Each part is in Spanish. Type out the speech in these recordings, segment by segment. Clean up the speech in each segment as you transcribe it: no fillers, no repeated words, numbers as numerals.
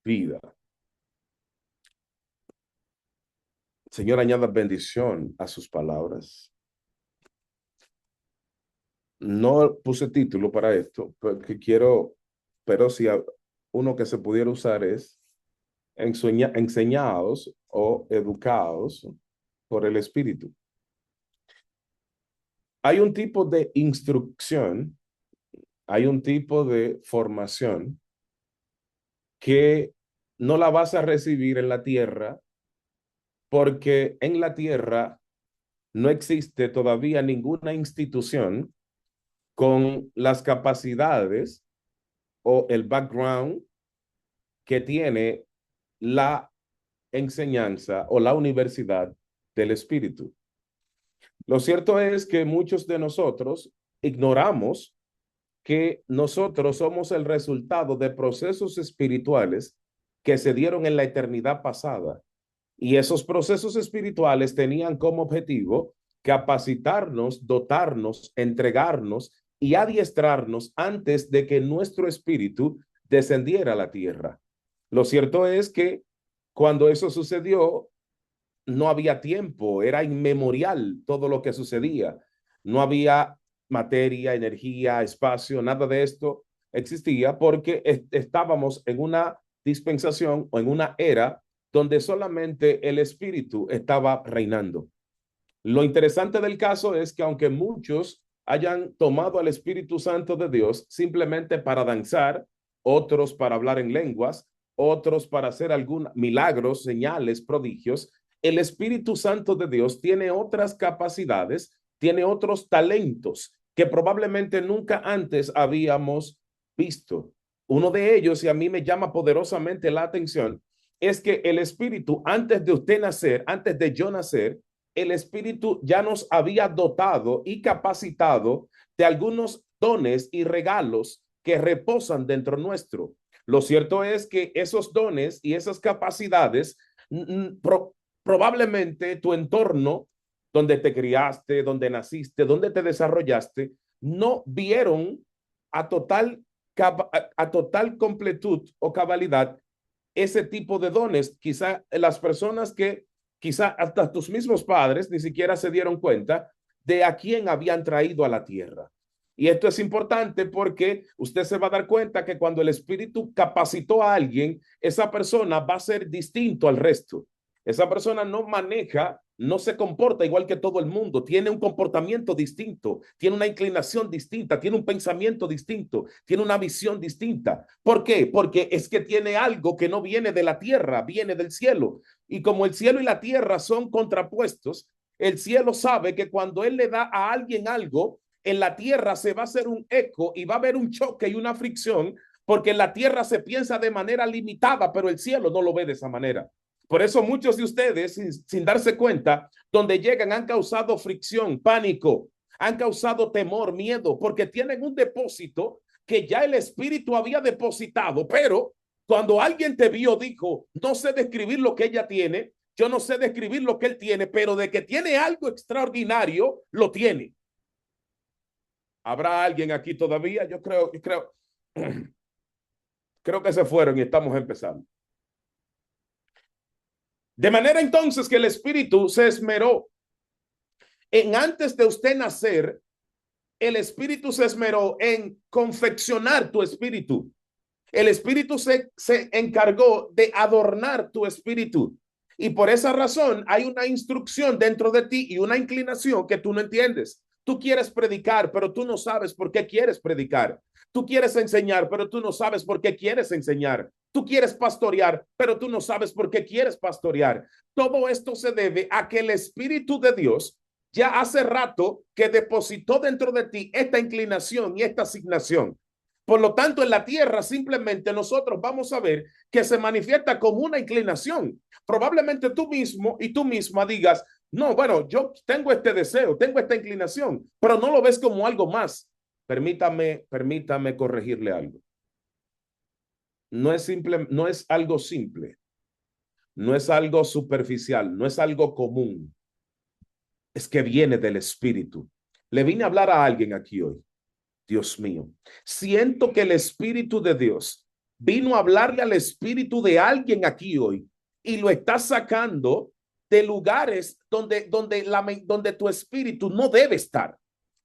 vida. Señor, añada bendición a sus palabras. No puse título para esto, porque quiero, pero si uno que se pudiera usar es enseñados o educados por el Espíritu. Hay un tipo de instrucción, hay un tipo de formación que no la vas a recibir en la tierra porque en la tierra no existe todavía ninguna institución con las capacidades o el background que tiene la enseñanza o la universidad del Espíritu. Lo cierto es que muchos de nosotros ignoramos que nosotros somos el resultado de procesos espirituales que se dieron en la eternidad pasada. Y esos procesos espirituales tenían como objetivo capacitarnos, dotarnos, entregarnos y adiestrarnos antes de que nuestro espíritu descendiera a la tierra. Lo cierto es que cuando eso sucedió, no había tiempo, era inmemorial todo lo que sucedía. No había materia, energía, espacio, nada de esto existía porque estábamos en una dispensación o en una era donde solamente el espíritu estaba reinando. Lo interesante del caso es que aunque muchos hayan tomado al Espíritu Santo de Dios simplemente para danzar, otros para hablar en lenguas, otros para hacer algún milagros, señales, prodigios, el Espíritu Santo de Dios tiene otras capacidades, tiene otros talentos que probablemente nunca antes habíamos visto. Uno de ellos, y a mí me llama poderosamente la atención, es que el Espíritu, antes de usted nacer, antes de yo nacer, el Espíritu ya nos había dotado y capacitado de algunos dones y regalos que reposan dentro nuestro. Lo cierto es que esos dones y esas capacidades, probablemente tu entorno, donde te criaste, donde naciste, donde te desarrollaste, no vieron a total, a total completud o cabalidad ese tipo de dones. Quizá las personas que quizá hasta tus mismos padres ni siquiera se dieron cuenta de a quién habían traído a la tierra. Y esto es importante porque usted se va a dar cuenta que cuando el Espíritu capacitó a alguien, esa persona va a ser distinto al resto. Esa persona no maneja, no se comporta igual que todo el mundo, tiene un comportamiento distinto, tiene una inclinación distinta, tiene un pensamiento distinto, tiene una visión distinta. ¿Por qué? Porque es que tiene algo que no viene de la tierra, viene del cielo. Y como el cielo y la tierra son contrapuestos, el cielo sabe que cuando él le da a alguien algo, en la tierra se va a hacer un eco y va a haber un choque y una fricción, porque en la tierra se piensa de manera limitada, pero el cielo no lo ve de esa manera. Por eso muchos de ustedes, sin darse cuenta, donde llegan han causado fricción, pánico, han causado temor, miedo, porque tienen un depósito que ya el Espíritu había depositado, pero cuando alguien te vio, dijo, no sé describir lo que ella tiene, yo no sé describir lo que él tiene, pero de que tiene algo extraordinario, lo tiene. ¿Habrá alguien aquí todavía? Creo que se fueron y estamos empezando. De manera entonces que el Espíritu se esmeró en antes de usted nacer, el Espíritu se esmeró en confeccionar tu espíritu. El Espíritu se encargó de adornar tu espíritu. Y por esa razón hay una instrucción dentro de ti y una inclinación que tú no entiendes. Tú quieres predicar, pero tú no sabes por qué quieres predicar. Tú quieres enseñar, pero tú no sabes por qué quieres enseñar. Tú quieres pastorear, pero tú no sabes por qué quieres pastorear. Todo esto se debe a que el Espíritu de Dios ya hace rato que depositó dentro de ti esta inclinación y esta asignación. Por lo tanto, en la tierra simplemente nosotros vamos a ver que se manifiesta como una inclinación. Probablemente tú mismo y tú misma digas, no, bueno, yo tengo este deseo, tengo esta inclinación, pero no lo ves como algo más. Permítame corregirle algo. No es simple, no es algo simple, no es algo superficial, no es algo común. Es que viene del Espíritu. Le vine a hablar a alguien aquí hoy. Dios mío, siento que el Espíritu de Dios vino a hablarle al espíritu de alguien aquí hoy y lo está sacando de lugares donde tu espíritu no debe estar,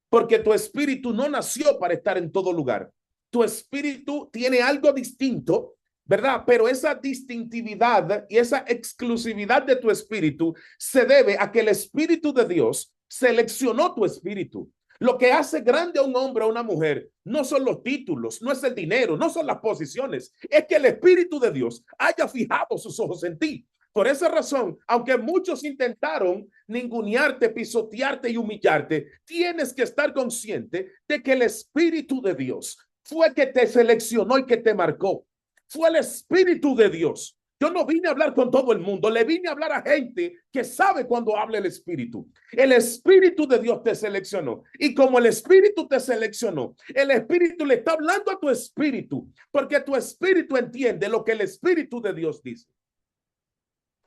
porque tu espíritu no nació para estar en todo lugar. Tu espíritu tiene algo distinto, ¿verdad? Pero esa distintividad y esa exclusividad de tu espíritu se debe a que el Espíritu de Dios seleccionó tu espíritu. Lo que hace grande a un hombre o a una mujer no son los títulos, no es el dinero, no son las posiciones, es que el Espíritu de Dios haya fijado sus ojos en ti. Por esa razón, aunque muchos intentaron ningunearte, pisotearte y humillarte, tienes que estar consciente de que el Espíritu de Dios fue que te seleccionó y que te marcó. Fue el Espíritu de Dios. Yo no vine a hablar con todo el mundo, le vine a hablar a gente que sabe cuando habla el Espíritu. El Espíritu de Dios te seleccionó. Y como el Espíritu te seleccionó, el Espíritu le está hablando a tu espíritu, porque tu espíritu entiende lo que el Espíritu de Dios dice.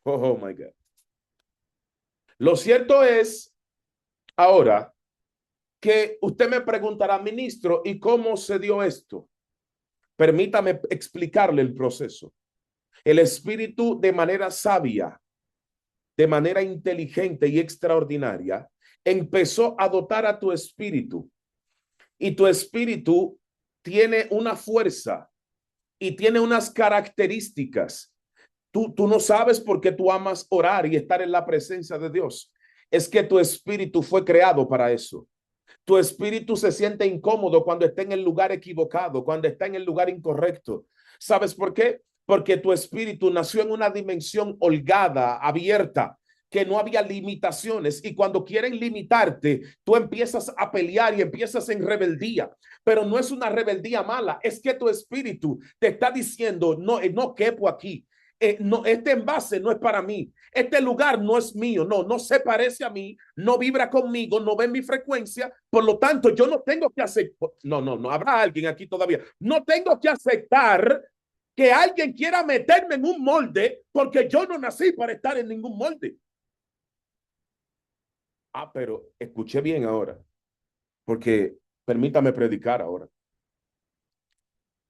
Oh my God. Lo cierto es ahora que usted me preguntará, ministro, ¿y cómo se dio esto? Permítame explicarle el proceso. El Espíritu, de manera sabia, de manera inteligente y extraordinaria, empezó a dotar a tu espíritu, y tu espíritu tiene una fuerza y tiene unas características. Tú no sabes por qué tú amas orar y estar en la presencia de Dios. Es que tu espíritu fue creado para eso. Tu espíritu se siente incómodo cuando está en el lugar equivocado, cuando está en el lugar incorrecto. ¿Sabes por qué? Porque tu espíritu nació en una dimensión holgada, abierta, que no había limitaciones, y cuando quieren limitarte, tú empiezas a pelear y empiezas en rebeldía, pero no es una rebeldía mala, es que tu espíritu te está diciendo, no, no quepo aquí. No, este envase no es para mí, este lugar no es mío, no se parece a mí, no vibra conmigo, no ve mi frecuencia, por lo tanto yo no tengo que aceptar, no, habrá alguien aquí todavía, no tengo que aceptar que alguien quiera meterme en un molde porque yo no nací para estar en ningún molde. Pero escuché bien ahora, porque permítame predicar ahora.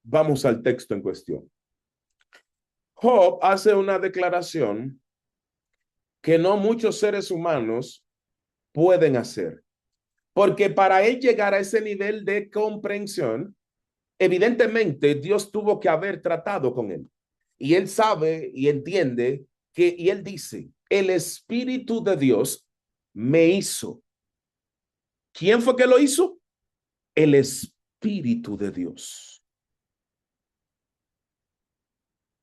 Vamos al texto en cuestión. Job hace una declaración que no muchos seres humanos pueden hacer, porque para él llegar a ese nivel de comprensión, evidentemente Dios tuvo que haber tratado con él. Y él sabe y entiende que, y él dice, el Espíritu de Dios me hizo. ¿Quién fue que lo hizo? El Espíritu de Dios.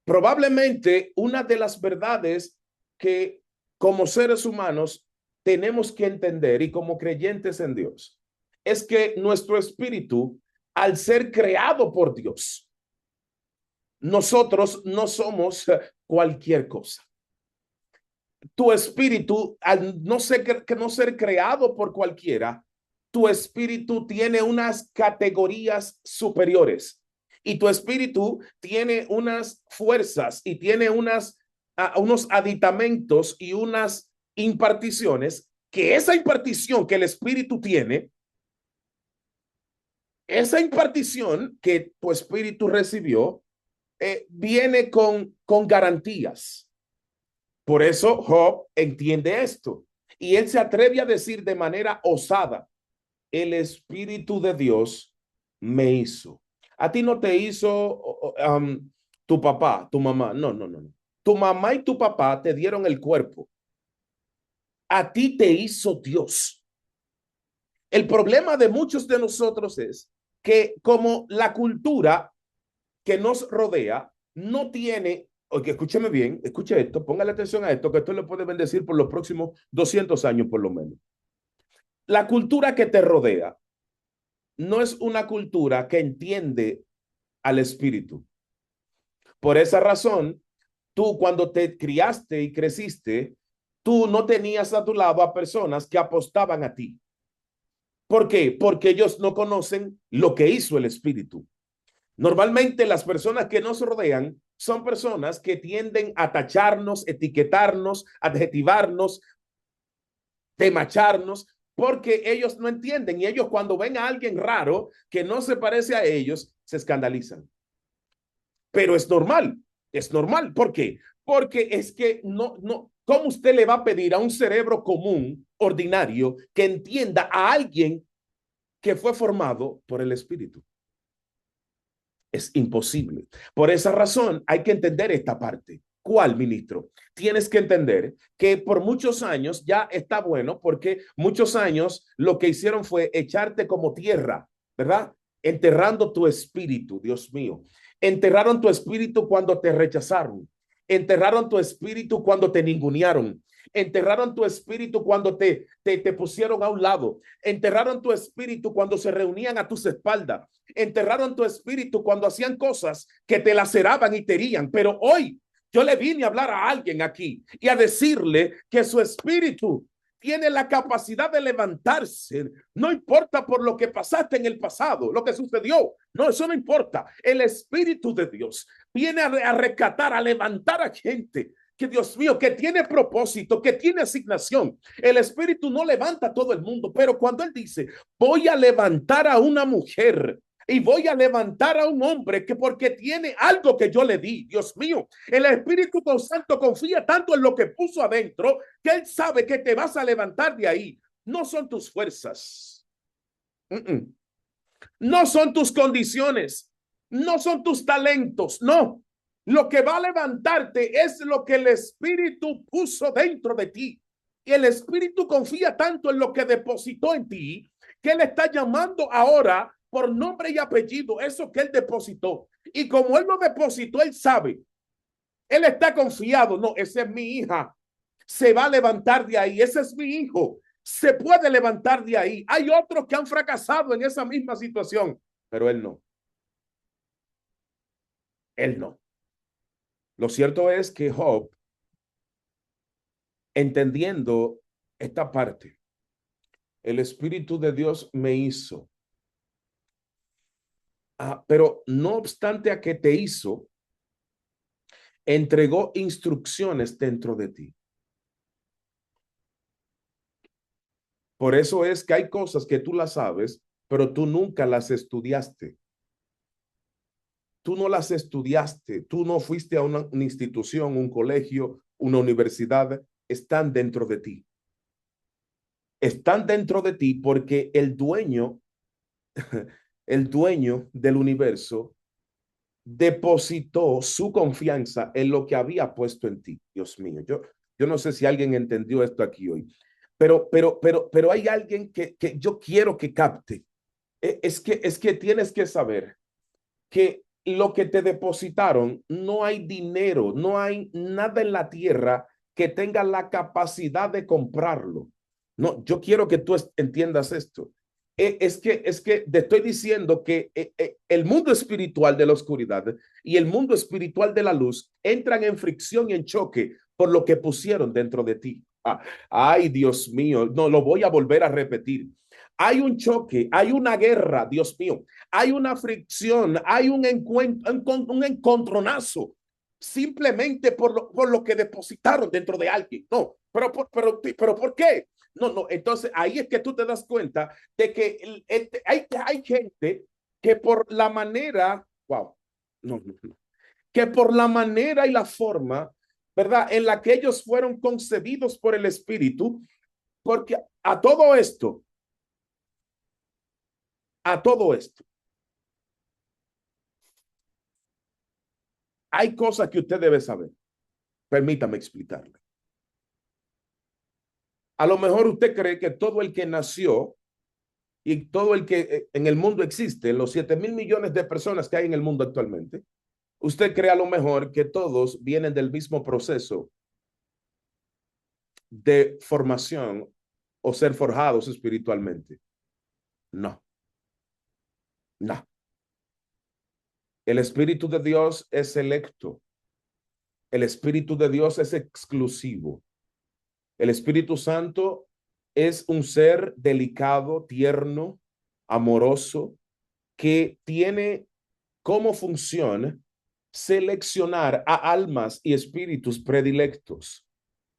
Probablemente una de las verdades que como seres humanos tenemos que entender y como creyentes en Dios es que nuestro espíritu, al ser creado por Dios, nosotros no somos cualquier cosa. Tu espíritu, al no ser, no ser creado por cualquiera, tu espíritu tiene unas categorías superiores y tu espíritu tiene unas fuerzas y tiene unos aditamentos y unas imparticiones, que esa impartición que el espíritu tiene, esa impartición que tu espíritu recibió, viene con garantías. Por eso Job entiende esto y él se atreve a decir de manera osada, el Espíritu de Dios me hizo. A ti no te hizo tu papá, tu mamá. No. Tu mamá y tu papá te dieron el cuerpo. A ti te hizo Dios. El problema de muchos de nosotros es que como la cultura que nos rodea no tiene, oye, escúcheme bien, escuche esto, póngale atención a esto, que esto le puede bendecir por los próximos 200 años por lo menos. La cultura que te rodea no es una cultura que entiende al espíritu. Por esa razón, tú cuando te criaste y creciste, tú no tenías a tu lado a personas que apostaban a ti. ¿Por qué? Porque ellos no conocen lo que hizo el espíritu. Normalmente las personas que nos rodean son personas que tienden a tacharnos, etiquetarnos, adjetivarnos, demacharnos, porque ellos no entienden y ellos cuando ven a alguien raro que no se parece a ellos, se escandalizan. pero es normal. ¿Por qué? Porque es que ¿cómo usted le va a pedir a un cerebro común, ordinario, que entienda a alguien que fue formado por el Espíritu? Es imposible. Por esa razón hay que entender esta parte. ¿Cuál, ministro? Tienes que entender que por muchos años ya está bueno, porque muchos años lo que hicieron fue echarte como tierra, ¿verdad? Enterrando tu espíritu, Dios mío. Enterraron tu espíritu cuando te rechazaron. Enterraron tu espíritu cuando te ningunearon. Enterraron tu espíritu cuando te pusieron a un lado. Enterraron tu espíritu cuando se reunían a tus espaldas. Enterraron tu espíritu cuando hacían cosas que te laceraban y te herían. Pero hoy yo le vine a hablar a alguien aquí y a decirle que su espíritu tiene la capacidad de levantarse. No importa por lo que pasaste en el pasado, lo que sucedió. No, eso no importa. El Espíritu de Dios viene a rescatar, a levantar a gente que, Dios mío, que tiene propósito, que tiene asignación. El Espíritu no levanta a todo el mundo, pero cuando Él dice, voy a levantar a una mujer y voy a levantar a un hombre que porque tiene algo que yo le di, Dios mío, el Espíritu Santo confía tanto en lo que puso adentro que Él sabe que te vas a levantar de ahí. No son tus fuerzas, no son tus condiciones, no son tus talentos, no. Lo que va a levantarte es lo que el Espíritu puso dentro de ti. Y el Espíritu confía tanto en lo que depositó en ti que Él está llamando ahora por nombre y apellido eso que Él depositó. Y como Él lo depositó, Él sabe. Él está confiado. No, esa es mi hija. Se va a levantar de ahí. Ese es mi hijo. Se puede levantar de ahí. Hay otros que han fracasado en esa misma situación, pero Él no. Él no. Lo cierto es que Job, entendiendo esta parte, el Espíritu de Dios me hizo. Pero no obstante a que te hizo, entregó instrucciones dentro de ti. Por eso es que hay cosas que tú las sabes, pero tú nunca las estudiaste. Tú no las estudiaste, tú no fuiste a una institución, un colegio, una universidad, están dentro de ti. Están dentro de ti porque el dueño del universo depositó su confianza en lo que había puesto en ti. Dios mío, yo no sé si alguien entendió esto aquí hoy, pero hay alguien que yo quiero que capte. Es que tienes que saber que lo que te depositaron, no hay dinero, no hay nada en la tierra que tenga la capacidad de comprarlo. No, yo quiero que tú entiendas esto. Es que te estoy diciendo que el mundo espiritual de la oscuridad y el mundo espiritual de la luz entran en fricción y en choque por lo que pusieron dentro de ti. Ay, Dios mío, no lo voy a volver a repetir. Hay un choque, hay una guerra, Dios mío, hay una fricción, hay un encuentro, un encontronazo, simplemente por lo que depositaron dentro de alguien. No, pero ¿por qué? No, entonces ahí es que tú te das cuenta de que hay gente que por la manera, wow, no, que por la manera y la forma, ¿verdad? En la que ellos fueron concebidos por el Espíritu, porque a todo esto, hay cosas que usted debe saber. Permítame explicarle. A lo mejor usted cree que todo el que nació y todo el que en el mundo existe, los 7.000 millones de personas que hay en el mundo actualmente, usted cree a lo mejor que todos vienen del mismo proceso de formación o ser forjados espiritualmente. No, no. El Espíritu de Dios es selecto. El Espíritu de Dios es exclusivo. El Espíritu Santo es un ser delicado, tierno, amoroso, que tiene como función seleccionar a almas y espíritus predilectos.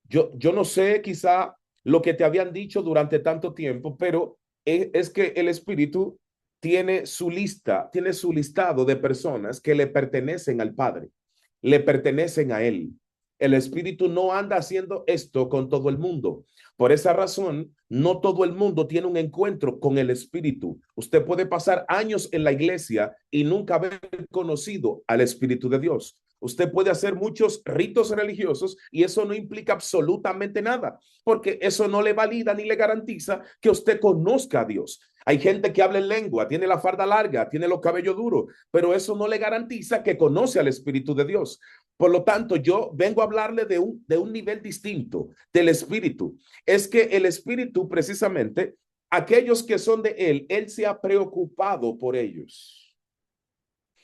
Yo no sé quizá lo que te habían dicho durante tanto tiempo, pero es que el Espíritu tiene su lista, tiene su listado de personas que le pertenecen al Padre, le pertenecen a Él. El Espíritu no anda haciendo esto con todo el mundo. Por esa razón, no todo el mundo tiene un encuentro con el Espíritu. Usted puede pasar años en la iglesia y nunca haber conocido al Espíritu de Dios. Usted puede hacer muchos ritos religiosos y eso no implica absolutamente nada, porque eso no le valida ni le garantiza que usted conozca a Dios. Hay gente que habla en lengua, tiene la farda larga, tiene los cabellos duros, pero eso no le garantiza que conoce al Espíritu de Dios. Por lo tanto, yo vengo a hablarle de un nivel distinto del Espíritu. Es que el Espíritu, precisamente, aquellos que son de Él se ha preocupado por ellos.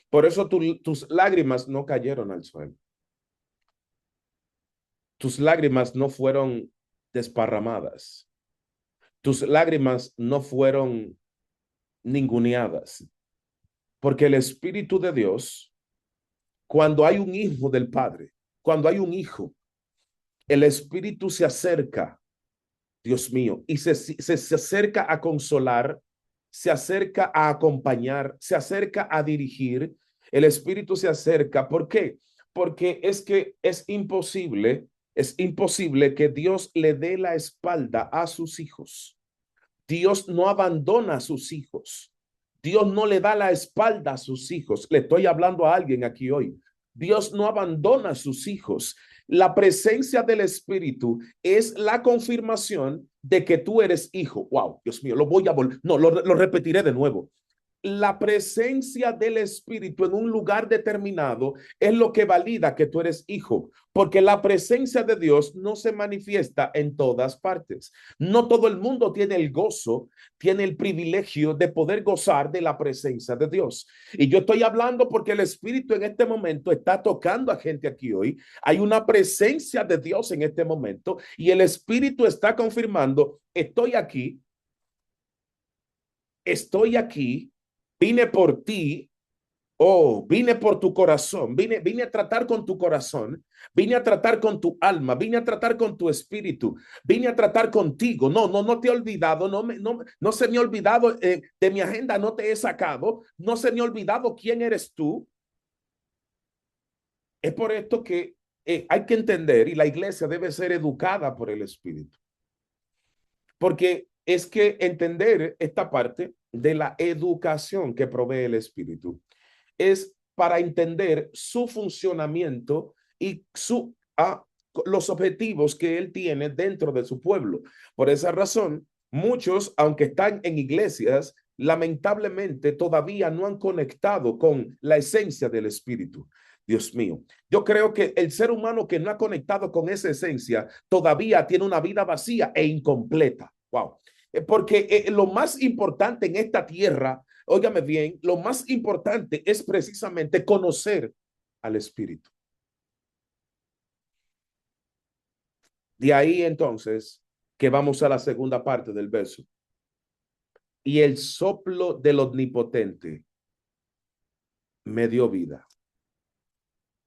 Por eso tus lágrimas no cayeron al suelo. Tus lágrimas no fueron desparramadas. Tus lágrimas no fueron ninguneadas. Porque el Espíritu de Dios, cuando hay un hijo del Padre, cuando hay un hijo, el Espíritu se acerca, Dios mío, y se acerca a consolar, se acerca a acompañar, se acerca a dirigir. El Espíritu se acerca. ¿Por qué? Porque es que es imposible que Dios le dé la espalda a sus hijos. Dios no abandona a sus hijos. Dios no le da la espalda a sus hijos. Le estoy hablando a alguien aquí hoy. Dios no abandona a sus hijos. La presencia del Espíritu es la confirmación de que tú eres hijo. Wow, Dios mío, lo voy a volver. No, lo repetiré de nuevo. La presencia del Espíritu en un lugar determinado es lo que valida que tú eres hijo, porque la presencia de Dios no se manifiesta en todas partes. No todo el mundo tiene el gozo, tiene el privilegio de poder gozar de la presencia de Dios. Y yo estoy hablando porque el Espíritu en este momento está tocando a gente aquí hoy. Hay una presencia de Dios en este momento y el Espíritu está confirmando, estoy aquí, vine por ti. Oh, vine por tu corazón, vine a tratar con tu corazón, vine a tratar con tu alma, vine a tratar con tu espíritu, vine a tratar contigo. No te he olvidado, no se me ha olvidado de mi agenda, no te he sacado, no se me ha olvidado quién eres tú. Es por esto que hay que entender y la iglesia debe ser educada por el Espíritu, porque es que entender esta parte de la educación que provee el Espíritu es para entender su funcionamiento y los objetivos que él tiene dentro de su pueblo. Por esa razón, muchos, aunque están en iglesias, lamentablemente todavía no han conectado con la esencia del Espíritu. Dios mío, yo creo que el ser humano que no ha conectado con esa esencia todavía tiene una vida vacía e incompleta. Wow. Porque lo más importante en esta tierra, óigame bien, lo más importante es precisamente conocer al Espíritu. De ahí entonces que vamos a la segunda parte del verso. Y el soplo del Omnipotente me dio vida.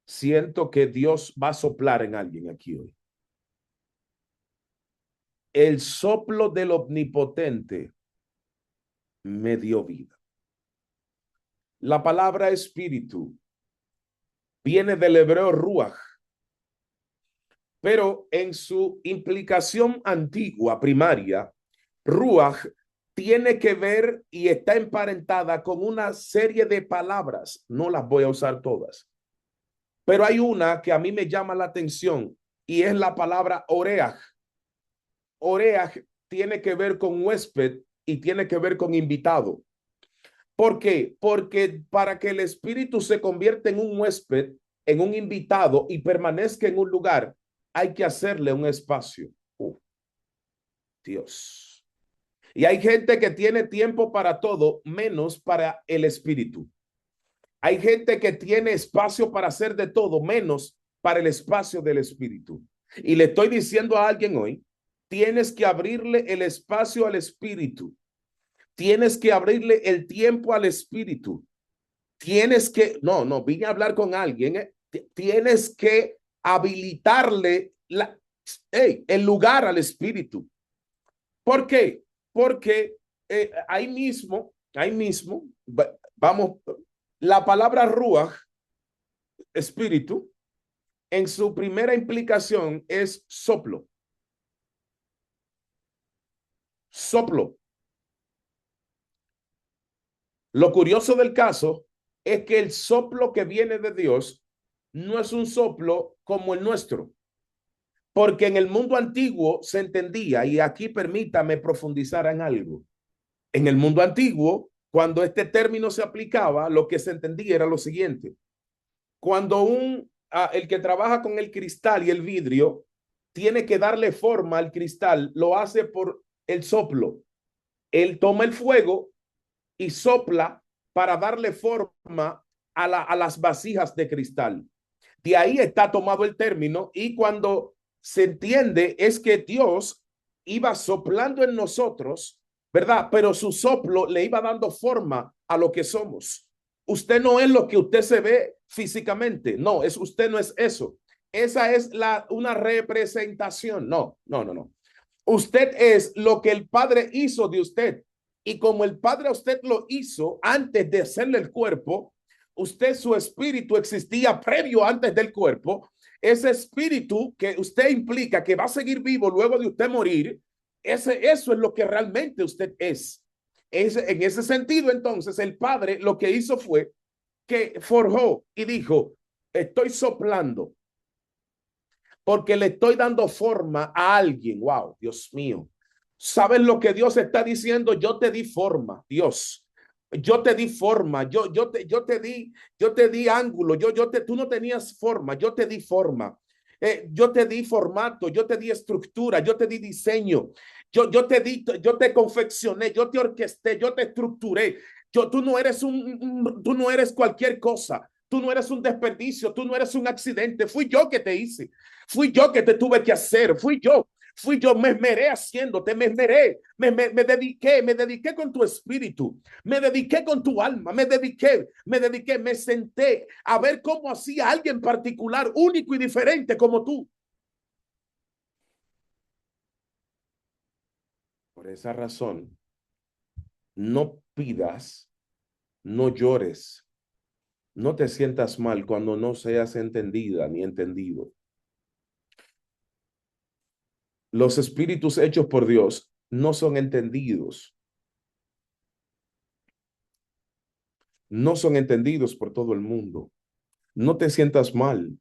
Siento que Dios va a soplar en alguien aquí hoy. El soplo del Omnipotente me dio vida. La palabra espíritu viene del hebreo ruach, pero en su implicación antigua, primaria, ruach tiene que ver y está emparentada con una serie de palabras. No las voy a usar todas, pero hay una que a mí me llama la atención y es la palabra oreach. Oreach tiene que ver con huésped y tiene que ver con invitado. ¿Por qué? Porque para que el espíritu se convierta en un huésped, en un invitado y permanezca en un lugar, hay que hacerle un espacio. Dios. Y hay gente que tiene tiempo para todo, menos para el espíritu. Hay gente que tiene espacio para hacer de todo, menos para el espacio del espíritu. Y le estoy diciendo a alguien hoy, tienes que abrirle el espacio al espíritu. Tienes que abrirle el tiempo al espíritu. Tienes que, no, vine a hablar con alguien. Tienes que habilitarle el lugar al espíritu. ¿Por qué? Porque ahí mismo ahí mismo, vamos, la palabra ruach, espíritu, en su primera implicación es soplo. Soplo. Lo curioso del caso es que el soplo que viene de Dios no es un soplo como el nuestro, porque en el mundo antiguo se entendía, y aquí permítame profundizar en algo. En el mundo antiguo, cuando este término se aplicaba, lo que se entendía era lo siguiente. Cuando el que trabaja con el cristal y el vidrio tiene que darle forma al cristal, lo hace por el soplo. Él toma el fuego y sopla para darle forma a las vasijas de cristal. De ahí está tomado el término, y cuando se entiende es que Dios iba soplando en nosotros, ¿verdad? Pero su soplo le iba dando forma a lo que somos. Usted no es lo que usted se ve físicamente, no, usted no es eso. Esa es una representación, no, no, no, no. Usted es lo que el Padre hizo de usted. Y como el Padre a usted lo hizo antes de hacerle el cuerpo, usted, su espíritu existía previo antes del cuerpo. Ese espíritu que usted implica que va a seguir vivo luego de usted morir, eso es lo que realmente usted es. En ese sentido, entonces, el Padre lo que hizo fue que forjó y dijo, estoy soplando porque le estoy dando forma a alguien. Wow, Dios mío. ¿Sabes lo que Dios está diciendo? Yo te di forma, Dios. Yo te di forma, yo te di ángulo, tú no tenías forma, yo te di forma. Yo te di formato, yo te di estructura, yo te di diseño, yo te confeccioné, yo te orquesté, yo te estructuré. Tú no eres cualquier cosa. Tú no eres un desperdicio, tú no eres un accidente. Fui yo que te hice. Fui yo que te tuve que hacer. Fui yo, me esmeré haciéndote, me esmeré, me dediqué con tu espíritu, me dediqué con tu alma, me senté a ver cómo hacía alguien particular, único y diferente como tú. Por esa razón, no pidas, no llores, no te sientas mal cuando no seas entendida ni entendido. Los espíritus hechos por Dios no son entendidos, no son entendidos por todo el mundo. No te sientas mal,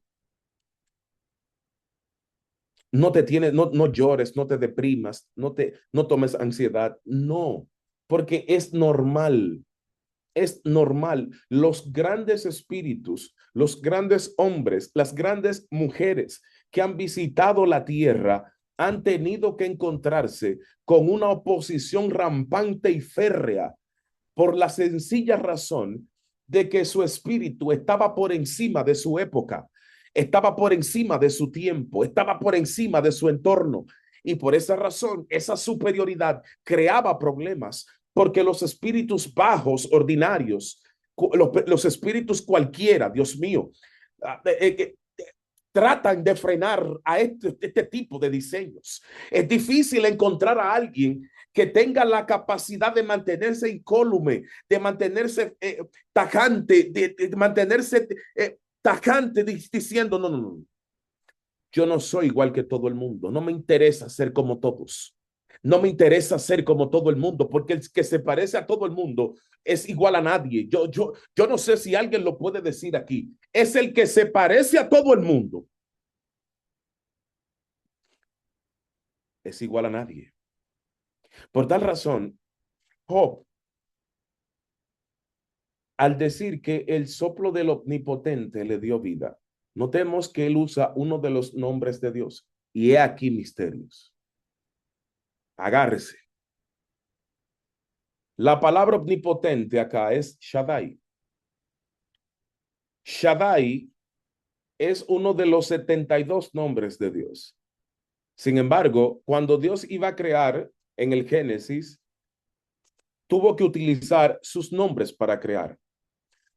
no llores, no te deprimas, no tomes ansiedad, no, porque es normal. Es normal. Los grandes espíritus, los grandes hombres, las grandes mujeres que han visitado la tierra han tenido que encontrarse con una oposición rampante y férrea por la sencilla razón de que su espíritu estaba por encima de su época, estaba por encima de su tiempo, estaba por encima de su entorno. Y por esa razón, esa superioridad creaba problemas, porque los espíritus bajos, ordinarios, los espíritus cualquiera, Dios mío, tratan de frenar a este tipo de diseños. Es difícil encontrar a alguien que tenga la capacidad de mantenerse incólume, de mantenerse tajante, de mantenerse tajante diciendo, no, no, no, yo no soy igual que todo el mundo, no me interesa ser como todos. No me interesa ser como todo el mundo, porque el que se parece a todo el mundo es igual a nadie. Yo no sé si alguien lo puede decir aquí. Es el que se parece a todo el mundo. Es igual a nadie. Por tal razón, Job, al decir que el soplo del omnipotente le dio vida, notemos que él usa uno de los nombres de Dios. Y he aquí misterios. Agárrese. La palabra omnipotente acá es Shaddai. Shaddai es uno de los 72 nombres de Dios. Sin embargo, cuando Dios iba a crear en el Génesis, tuvo que utilizar sus nombres para crear.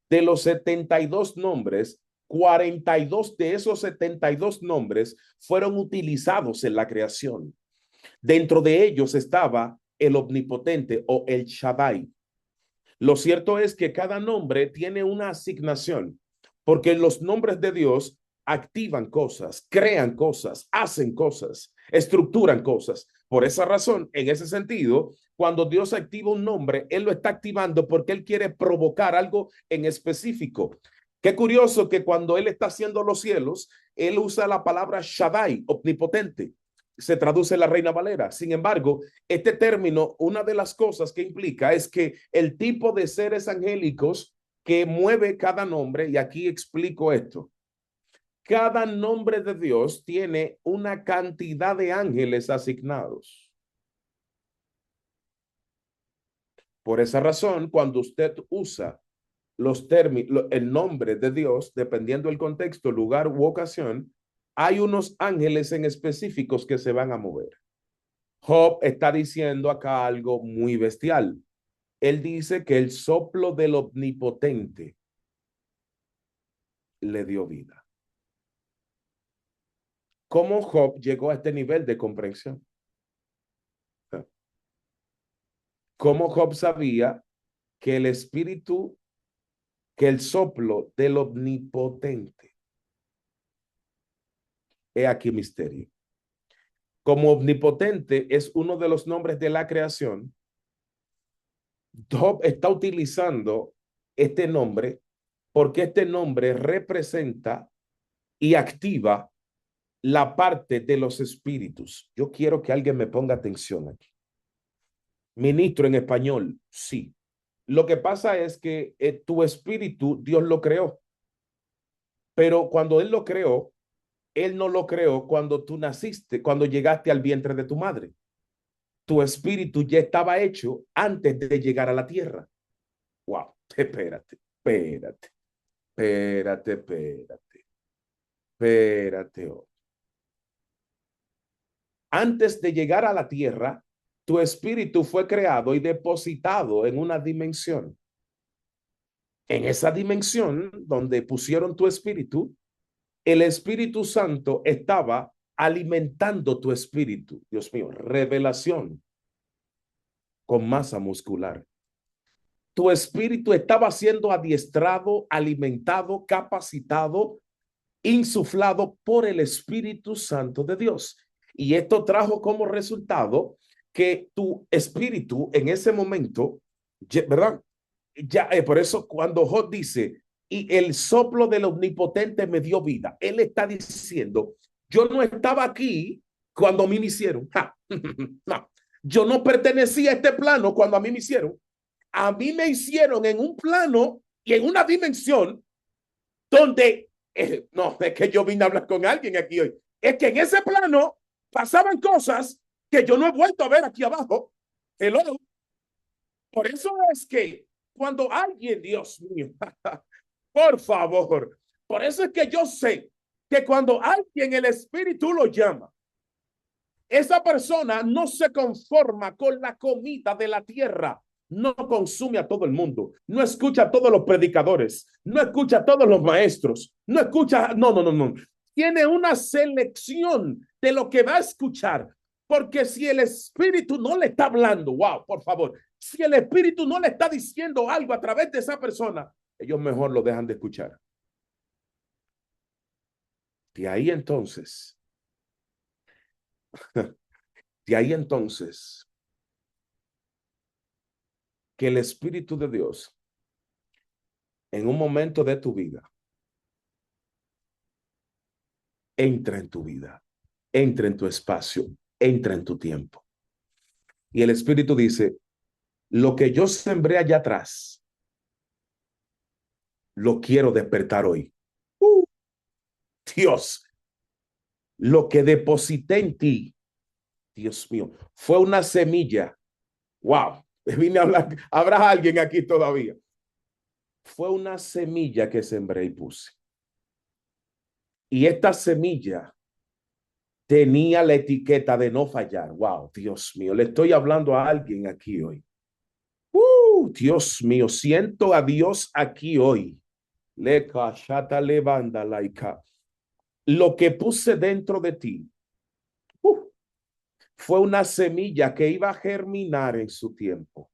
De los 72 nombres, 42 de esos 72 nombres fueron utilizados en la creación. Dentro de ellos estaba el omnipotente o el Shaddai. Lo cierto es que cada nombre tiene una asignación, porque los nombres de Dios activan cosas, crean cosas, hacen cosas, estructuran cosas. Por esa razón, en ese sentido, cuando Dios activa un nombre, Él lo está activando porque Él quiere provocar algo en específico. Qué curioso que cuando Él está haciendo los cielos, Él usa la palabra Shaddai, omnipotente. Se traduce en la Reina Valera. Sin embargo, este término, una de las cosas que implica es que el tipo de seres angélicos que mueve cada nombre, y aquí explico esto, cada nombre de Dios tiene una cantidad de ángeles asignados. Por esa razón, cuando usted usa los términos, el nombre de Dios, dependiendo del contexto, lugar u ocasión, hay unos ángeles en específicos que se van a mover. Job está diciendo acá algo muy bestial. Él dice que el soplo del omnipotente le dio vida. ¿Cómo Job llegó a este nivel de comprensión? ¿Cómo Job sabía que el espíritu, que el soplo del omnipotente? He aquí misterio. Como omnipotente es uno de los nombres de la creación, Job está utilizando este nombre porque este nombre representa y activa la parte de los espíritus. Yo quiero que alguien me ponga atención aquí. Ministro en español, sí. Lo que pasa es que tu espíritu, Dios lo creó, pero cuando Él lo creó, Él no lo creó cuando tú naciste, cuando llegaste al vientre de tu madre. Tu espíritu ya estaba hecho antes de llegar a la tierra. Wow, espérate. Oh. Antes de llegar a la tierra, tu espíritu fue creado y depositado en una dimensión. En esa dimensión donde pusieron tu espíritu, el Espíritu Santo estaba alimentando tu espíritu. Dios mío, revelación con masa muscular. Tu espíritu estaba siendo adiestrado, alimentado, capacitado, insuflado por el Espíritu Santo de Dios. Y esto trajo como resultado que tu espíritu en ese momento, ¿verdad? Ya, por eso cuando Job dice, y el soplo del omnipotente me dio vida, él está diciendo, yo no estaba aquí cuando a mí me hicieron. No, yo no pertenecía a este plano cuando a mí me hicieron. A mí me hicieron en un plano y en una dimensión donde, no, es que yo vine a hablar con alguien aquí hoy, es que en ese plano pasaban cosas que yo no he vuelto a ver aquí abajo. Hello. Por eso es que cuando alguien, Dios mío, por favor, por eso es que yo sé que cuando alguien el Espíritu lo llama, esa persona no se conforma con la comida de la tierra, no consume a todo el mundo, no escucha a todos los predicadores, no escucha a todos los maestros, no escucha, no. Tiene una selección de lo que va a escuchar, porque si el Espíritu no le está hablando, wow, por favor, si el Espíritu no le está diciendo algo a través de esa persona, ellos mejor lo dejan de escuchar. De ahí entonces, de ahí entonces, que el Espíritu de Dios en un momento de tu vida entra en tu vida, entra en tu espacio, entra en tu tiempo. Y el Espíritu dice, lo que yo sembré allá atrás, lo quiero despertar hoy. Dios, lo que deposité en ti, Dios mío, fue una semilla. Wow, vine a hablar, habrá alguien aquí todavía. Fue una semilla que sembré y puse. Y esta semilla tenía la etiqueta de no fallar. Wow, Dios mío, le estoy hablando a alguien aquí hoy. Dios mío, siento a Dios aquí hoy. Lo que puse dentro de ti fue una semilla que iba a germinar en su tiempo.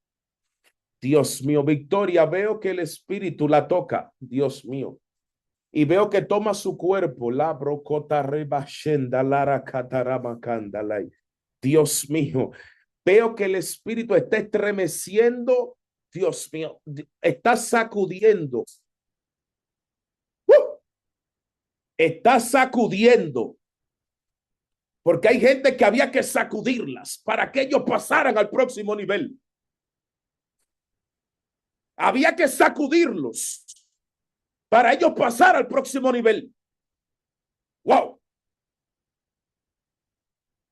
Dios mío, Victoria, veo que el espíritu la toca, Dios mío. Y veo que toma su cuerpo, la brocota rebashenda, lara cataramakandalay. Dios mío, veo que el espíritu está estremeciendo, Dios mío, está sacudiendo, ¡uh! Está sacudiendo, porque hay gente que había que sacudirlas para que ellos pasaran al próximo nivel. Había que sacudirlos para ellos pasar al próximo nivel. ¡Wow!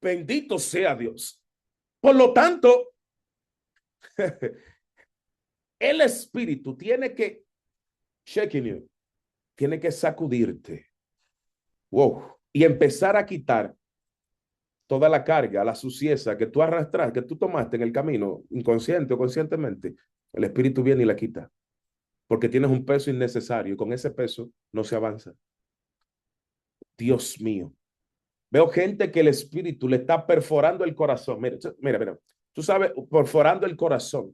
Bendito sea Dios. Por lo tanto, el espíritu tiene que shaking you, tiene que sacudirte. Wow. Y empezar a quitar toda la carga, la suciedad que tú arrastras, que tú tomaste en el camino, inconsciente o conscientemente. El espíritu viene y la quita. Porque tienes un peso innecesario y con ese peso no se avanza. Dios mío. Veo gente que el espíritu le está perforando el corazón. Mira, mira, mira. Tú sabes, perforando el corazón.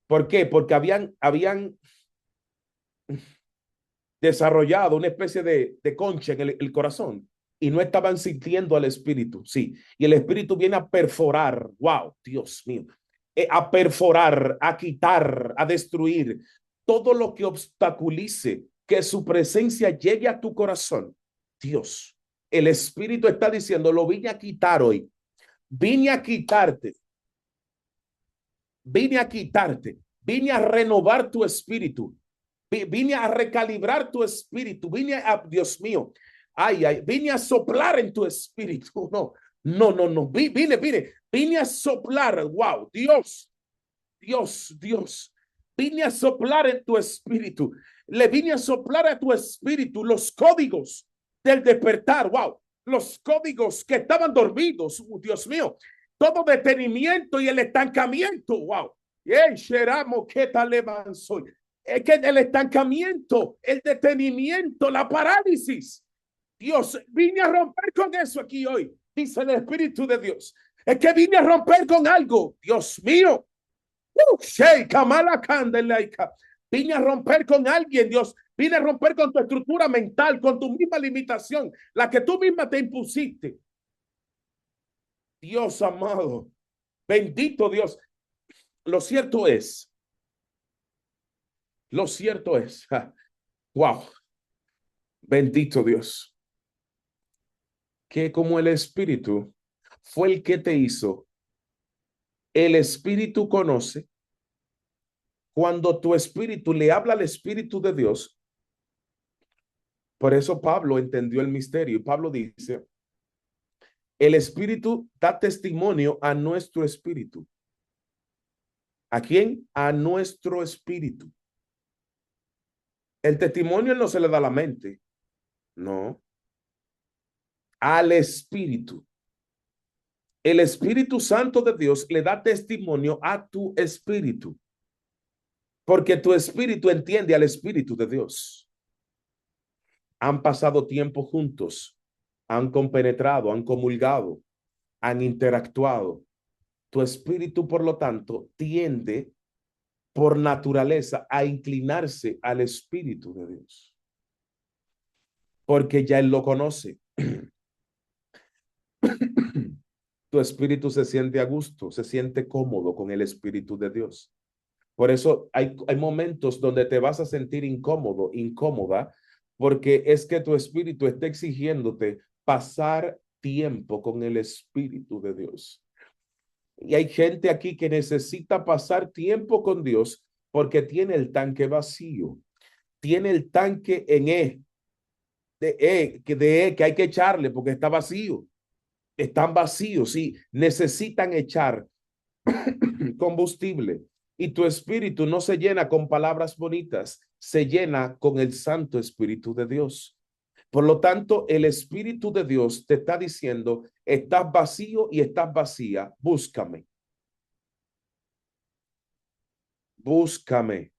¿Por qué? Porque habían desarrollado una especie de concha en el corazón y no estaban sintiendo al espíritu. Sí. Y el espíritu viene a perforar. Wow, Dios mío. A perforar, a quitar, a destruir todo lo que obstaculice que su presencia llegue a tu corazón. Dios, el espíritu está diciendo, lo vine a quitar hoy. Vine a quitarte. Vine a quitarte. Vine a renovar tu espíritu. Vine a recalibrar tu espíritu. Vine a, Dios mío, ay, ay, vine a soplar en tu espíritu. No, no, no, no. Vine a soplar. Wow, Dios, Dios, Dios. Vine a soplar en tu espíritu. Le vine a soplar a tu espíritu los códigos del despertar. Wow, los códigos que estaban dormidos. Dios mío, todo detenimiento y el estancamiento. Wow. Es que el estancamiento, el detenimiento, la parálisis. Dios, vine a romper con eso aquí hoy, dice el Espíritu de Dios. Es que vine a romper con algo. Dios mío. Vine a romper con alguien, Dios. Vine a romper con tu estructura mental, con tu misma limitación, la que tú misma te impusiste. Dios amado, bendito Dios. Lo cierto es, wow, bendito Dios, que como el Espíritu fue el que te hizo, el Espíritu conoce. Cuando tu espíritu le habla al Espíritu de Dios, por eso Pablo entendió el misterio. Y Pablo dice, el Espíritu da testimonio a nuestro espíritu. ¿A quién? A nuestro espíritu. El testimonio no se le da a la mente, no, al espíritu. El Espíritu Santo de Dios le da testimonio a tu espíritu, porque tu espíritu entiende al Espíritu de Dios. Han pasado tiempo juntos, han compenetrado, han comulgado, han interactuado. Tu espíritu, por lo tanto, tiende por naturaleza a inclinarse al Espíritu de Dios, porque ya Él lo conoce. Tu espíritu se siente a gusto, se siente cómodo con el Espíritu de Dios. Por eso hay momentos donde te vas a sentir incómodo, incómoda, porque es que tu espíritu está exigiéndote pasar tiempo con el Espíritu de Dios. Y hay gente aquí que necesita pasar tiempo con Dios porque tiene el tanque vacío, tiene el tanque en que hay que echarle porque está vacío. Están vacíos y necesitan echar combustible. Y tu espíritu no se llena con palabras bonitas, se llena con el Santo Espíritu de Dios. Por lo tanto, el Espíritu de Dios te está diciendo, estás vacío y estás vacía, búscame. Búscame,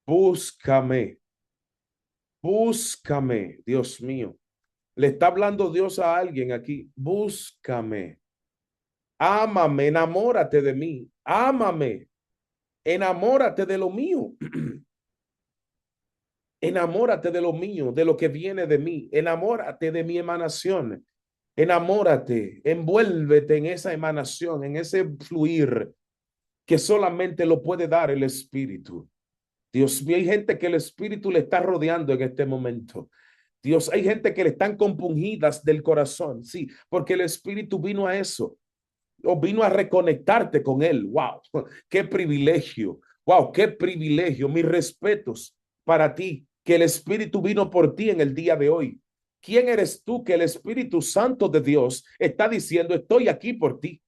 búscame, búscame, Dios mío. Le está hablando Dios a alguien aquí, búscame, ámame, enamórate de mí, ámame, Enamórate de lo mío. Enamórate de lo mío, de lo que viene de mí. Enamórate de mi emanación. Enamórate, envuélvete en esa emanación, en ese fluir que solamente lo puede dar el Espíritu. Dios mío, hay gente que el Espíritu le está rodeando en este momento. Dios, hay gente que le están compungidas del corazón, sí, porque el Espíritu vino a eso, o vino a reconectarte con Él. Wow, qué privilegio, wow, qué privilegio. Mis respetos para ti, que el Espíritu vino por ti en el día de hoy. ¿Quién eres tú que el Espíritu Santo de Dios está diciendo, estoy aquí por ti?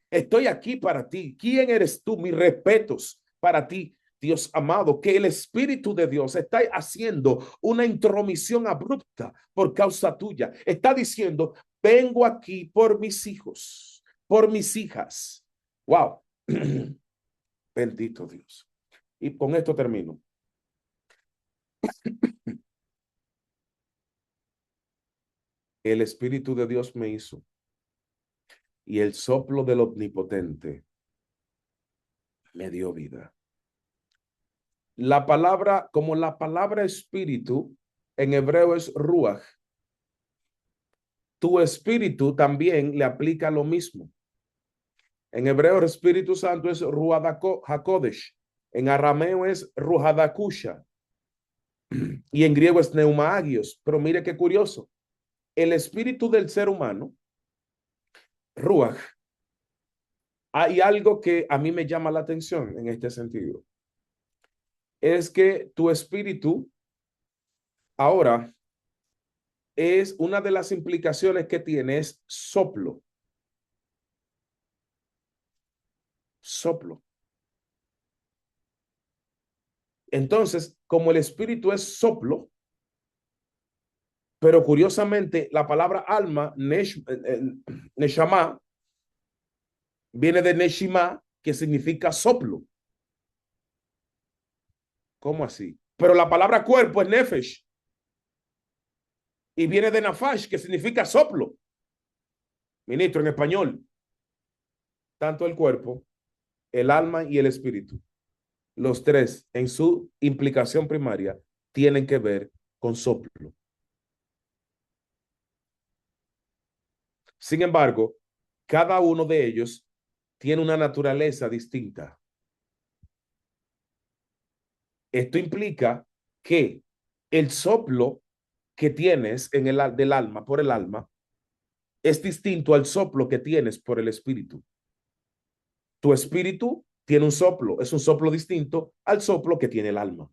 Estoy aquí para ti. ¿Quién eres tú? Mis respetos para ti, Dios amado, que el Espíritu de Dios está haciendo una intromisión abrupta por causa tuya. Está diciendo, vengo aquí por mis hijos, por mis hijas. Wow. Bendito Dios. Y con esto termino. El Espíritu de Dios me hizo y el soplo del Omnipotente me dio vida. La palabra, como la palabra espíritu en hebreo es ruach, tu espíritu también le aplica lo mismo. En hebreo el Espíritu Santo es ruach hakodesh, en arameo es ruhadakusha y en griego es neumagios. Pero mire qué curioso, el espíritu del ser humano, ruach, hay algo que a mí me llama la atención en este sentido, es que tu espíritu ahora es una de las implicaciones que tiene es soplo. Soplo. Entonces, como el espíritu es soplo, pero curiosamente la palabra alma, neshama, viene de neshima, que significa soplo. ¿Cómo así? Pero la palabra cuerpo es nefesh y viene de nafash, que significa soplo. Ministro, en español, tanto el cuerpo, el alma y el espíritu, los tres en su implicación primaria tienen que ver con soplo. Sin embargo, cada uno de ellos tiene una naturaleza distinta. Esto implica que el soplo que tienes en del alma, por el alma, es distinto al soplo que tienes por el espíritu. Tu espíritu tiene un soplo, es un soplo distinto al soplo que tiene el alma.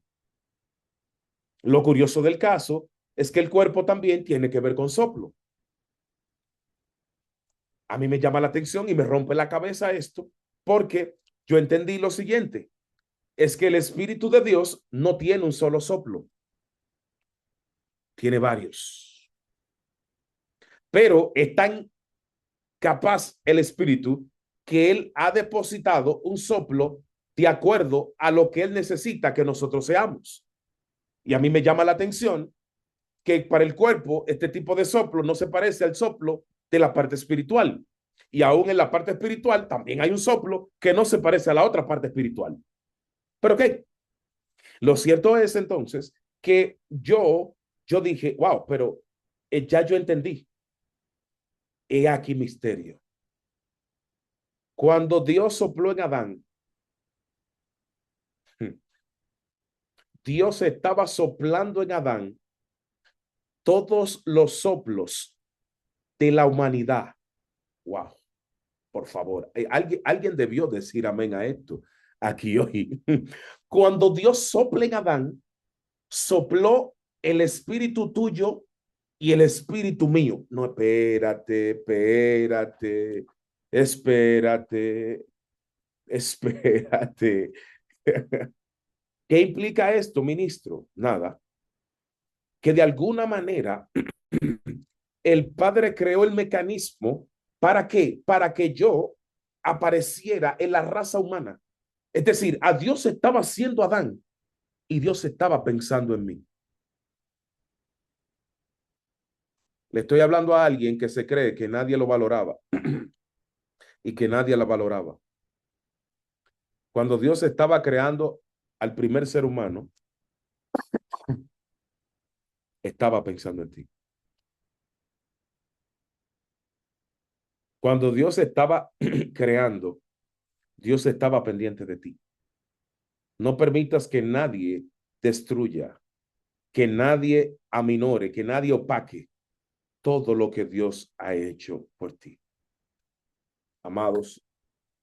Lo curioso del caso es que el cuerpo también tiene que ver con soplo. A mí me llama la atención y me rompe la cabeza esto, porque yo entendí lo siguiente, es que el Espíritu de Dios no tiene un solo soplo, tiene varios, pero es tan capaz el Espíritu que Él ha depositado un soplo de acuerdo a lo que Él necesita que nosotros seamos. Y a mí me llama la atención que para el cuerpo este tipo de soplo no se parece al soplo de la parte espiritual. Y aún en la parte espiritual también hay un soplo que no se parece a la otra parte espiritual. Pero ¿qué? Lo cierto es entonces que yo dije, wow, pero ya yo entendí. He aquí misterio. Cuando Dios sopló en Adán, Dios estaba soplando en Adán todos los soplos de la humanidad. Wow, por favor, alguien debió decir amén a esto aquí hoy. Cuando Dios sopla en Adán, sopló el espíritu tuyo y el espíritu mío. No, espérate. ¿Qué implica esto, ministro? Nada, que de alguna manera el Padre creó el mecanismo. ¿Para qué? Para que yo apareciera en la raza humana. Es decir, a Dios estaba haciendo Adán y Dios estaba pensando en mí. Le estoy hablando a alguien que se cree que nadie lo valoraba y que nadie la valoraba. Cuando Dios estaba creando al primer ser humano, estaba pensando en ti. Cuando Dios estaba creando, Dios estaba pendiente de ti. No permitas que nadie destruya, que nadie aminore, que nadie opaque todo lo que Dios ha hecho por ti. Amados,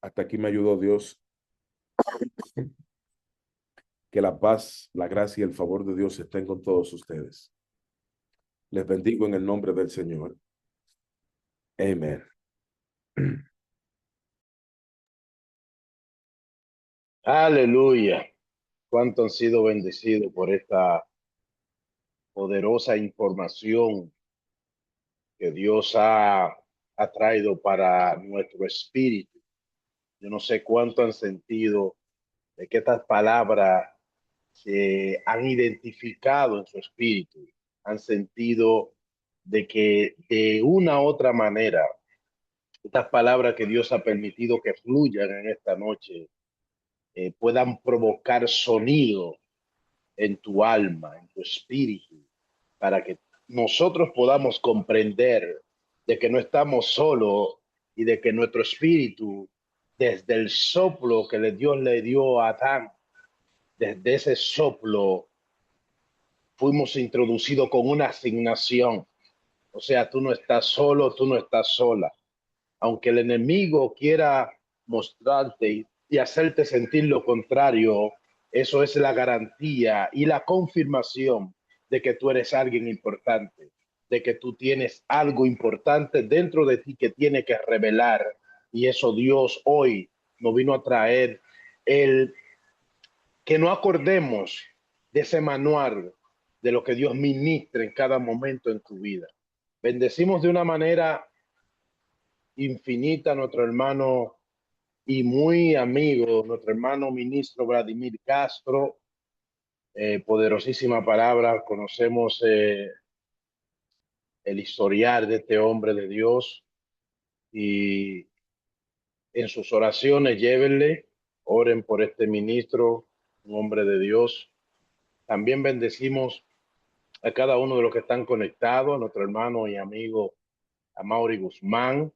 hasta aquí me ayudó Dios. Que la paz, la gracia y el favor de Dios estén con todos ustedes. Les bendigo en el nombre del Señor. Amén. Aleluya. Cuánto han sido bendecidos por esta poderosa información que Dios ha traído para nuestro espíritu. Yo no sé cuánto han sentido de que estas palabras se han identificado en su espíritu, han sentido de que de una u otra manera, estas palabras que Dios ha permitido que fluyan en esta noche puedan provocar sonido en tu alma, en tu espíritu, para que nosotros podamos comprender de que no estamos solos y de que nuestro espíritu, desde el soplo que Dios le dio a Adán, desde ese soplo fuimos introducidos con una asignación. O sea, tú no estás solo, tú no estás sola. Aunque el enemigo quiera mostrarte y hacerte sentir lo contrario, eso es la garantía y la confirmación de que tú eres alguien importante, de que tú tienes algo importante dentro de ti que tiene que revelar. Y eso Dios hoy nos vino a traer el que no acordemos de ese manual de lo que Dios ministra en cada momento en tu vida. Bendecimos de una manera infinita a nuestro hermano y muy amigo, nuestro hermano ministro Vladimir Castro. Poderosísima palabra. Conocemos el historial de este hombre de Dios y en sus oraciones llévenle, oren por este ministro, un hombre de Dios. También bendecimos a cada uno de los que están conectados, a nuestro hermano y amigo Amaury Guzmán,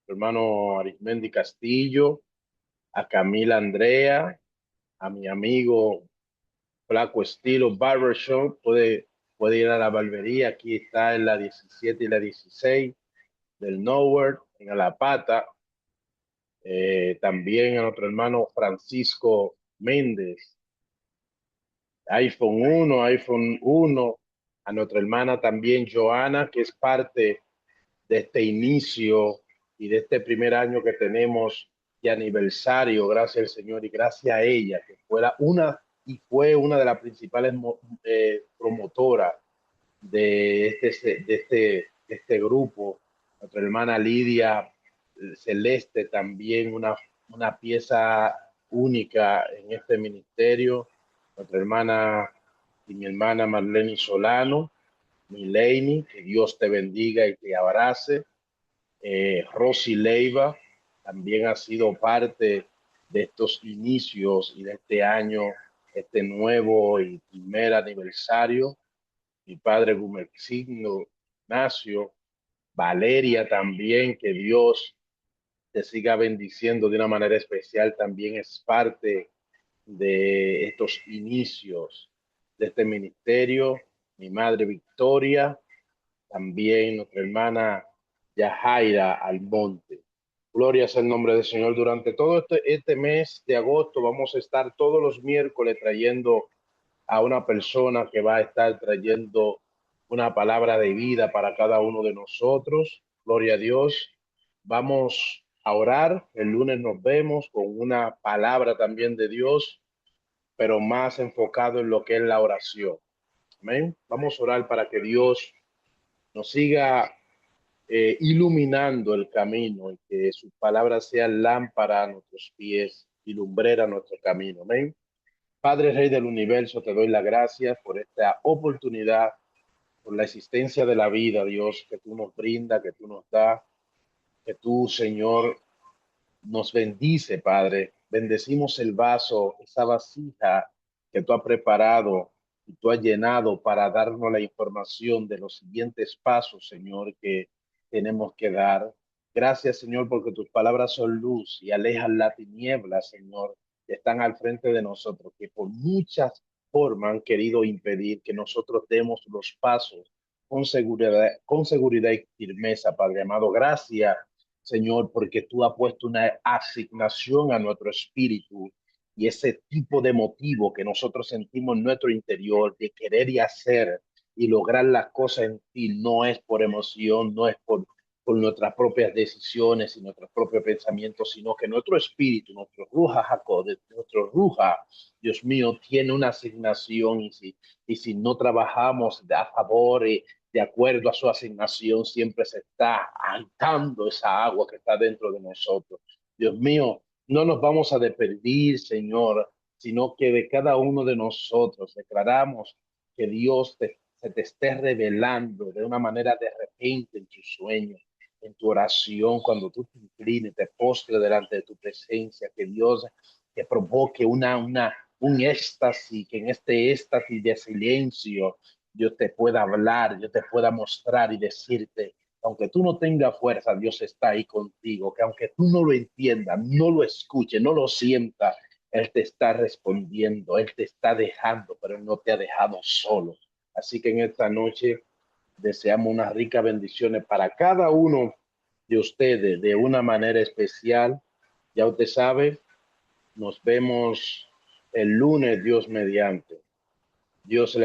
hermano Arismendi Castillo, a Camila Andrea, a mi amigo Flaco Estilo Barbershop. Puede ir a la barbería. Aquí está en la 17 y la 16 del Nowhere, en La Pata. También a nuestro hermano Francisco Méndez, iPhone 1, a nuestra hermana también Joana, que es parte de este inicio y de este primer año que tenemos de aniversario, gracias al Señor y gracias a ella, que fue una de las principales promotoras de este grupo. Nuestra hermana Lidia Celeste, también una pieza única en este ministerio. Nuestra hermana y mi hermana Marlene Solano, Mileni, que Dios te bendiga y te abrace. Rosy Leiva también ha sido parte de estos inicios y de este año, este nuevo y primer aniversario. Mi padre Gumersigno Ignacio, Valeria también, que Dios te siga bendiciendo de una manera especial, también es parte de estos inicios de este ministerio. Mi madre Victoria, también nuestra hermana Yajaira Almonte. Gloria sea el nombre del Señor. Durante todo este mes de agosto vamos a estar todos los miércoles trayendo a una persona que va a estar trayendo una palabra de vida para cada uno de nosotros. Gloria a Dios. Vamos a orar. El lunes nos vemos con una palabra también de Dios, pero más enfocado en lo que es la oración. Amén. Vamos a orar para que Dios nos siga iluminando el camino y que su palabra sea lámpara a nuestros pies y lumbrera a nuestro camino. Amén. Padre Rey del Universo, te doy las gracias por esta oportunidad, por la existencia de la vida, Dios, que tú nos brinda, que tú nos das, que tú, Señor, nos bendice, Padre. bendecimos el vaso, esa vasija que tú has preparado y tú has llenado para darnos la información de los siguientes pasos, Señor, que tenemos que dar. Gracias, Señor, porque tus palabras son luz y alejan la tiniebla, Señor, que están al frente de nosotros, que por muchas formas han querido impedir que nosotros demos los pasos con seguridad y firmeza, Padre amado. Gracias, Señor, porque tú has puesto una asignación a nuestro espíritu y ese tipo de motivo que nosotros sentimos en nuestro interior de querer y hacer y lograr las cosas en ti no es por emoción, no es por nuestras propias decisiones y nuestros propios pensamientos, sino que nuestro espíritu, nuestro ruja Jacob, nuestro ruja, Dios mío, tiene una asignación y si no trabajamos a favor de acuerdo a su asignación, siempre se está ancando esa agua que está dentro de nosotros. Dios mío, no nos vamos a despedir, Señor, sino que de cada uno de nosotros declaramos que se te esté revelando de una manera de repente en tu sueño, en tu oración, cuando tú te inclines, te postres delante de tu presencia, que Dios te provoque un éxtasis, que en este éxtasis de silencio Dios te pueda hablar, Dios te pueda mostrar y decirte, aunque tú no tengas fuerza, Dios está ahí contigo, que aunque tú no lo entiendas, no lo escuches, no lo sientas, Él te está respondiendo, Él te está dejando, pero Él no te ha dejado solo. Así que en esta noche deseamos unas ricas bendiciones para cada uno de ustedes de una manera especial. Ya usted sabe, nos vemos el lunes, Dios mediante. Dios le